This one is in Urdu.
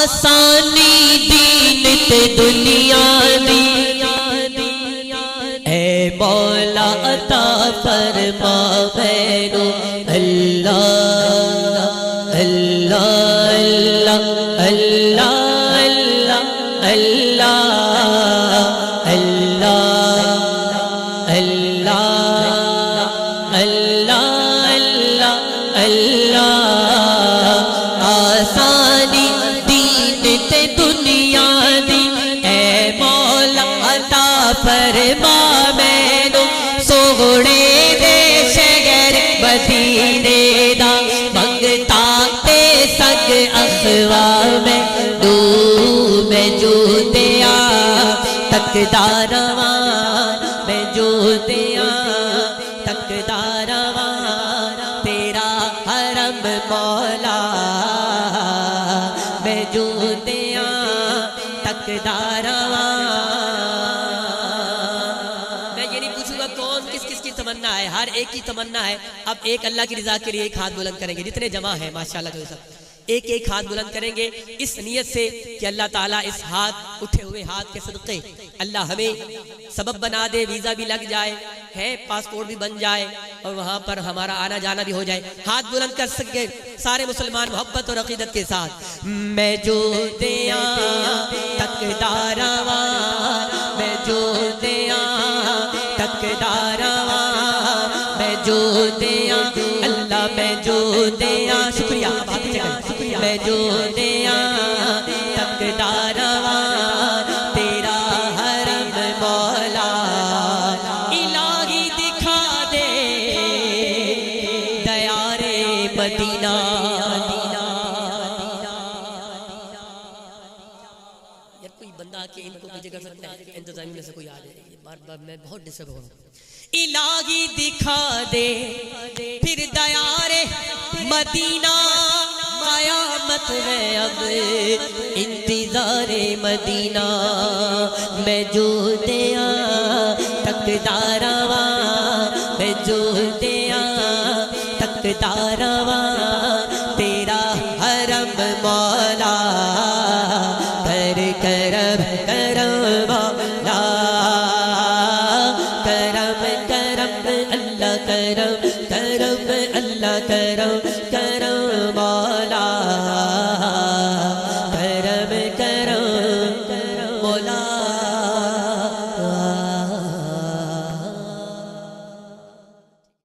آسانی دین تے دنیا دی اے مولا عطا فرما مینوں اللہ اللہ اللہ اللہ اللہ اللہ اللہ اللہ اللہ آسانی دین تے دنیا دی اے مولا عطا فرما مینوں سوہنے دے شہر مدینے دا منگتا تے سنگ اخوا میں جو دیا تکدا رواں میں جو دیا تکدا رواں تیرا حرم مولا میں جو دیا تکدا رواں میں یہ نہیں پوچھوں گا کون کس کس کی تمنا ہے ہر ایک کی تمنا ہے اب ایک اللہ کی رضا کے لیے ایک ہاتھ بلند کریں گے جتنے جمع ہیں ماشاءاللہ جو سب ایک ایک ہاتھ بلند کریں گے اس نیت سے کہ اللہ تعالیٰ اس ہاتھ اٹھے ہوئے ہاتھ کے صدقے اللہ ہمیں سبب بنا دے ویزا بھی لگ جائے ہے پاسپورٹ بھی بن جائے اور وہاں پر ہمارا آنا جانا بھی ہو جائے ہاتھ بلند کر سکے سارے مسلمان محبت اور عقیدت کے ساتھ میں جو دیا تکدا رواں میں جو دیا تکدا رواں میں جو دیا اللہ میں جو دیا شکریہ میں جو دیا تکدا رواں تیرا حرم مولا الہی دکھا دے دیارے مدینہ یار کوئی بندہ کہ ان کو مجھے کر سکتا ہے انتظامی میں سے کوئی آ جائے بار بار میں بہت ڈسٹرب ہو رہا ہوں الہی دکھا دے پھر دیارے مدینہ قیامت ہے اب انتظار مدینہ میں جو دیا تکدا رواں میں جو دیا تکدا رواں تیرا حرم مولا کر کرم کرم مولا کرم کرم اللہ کرم کرم اللہ کرم کرم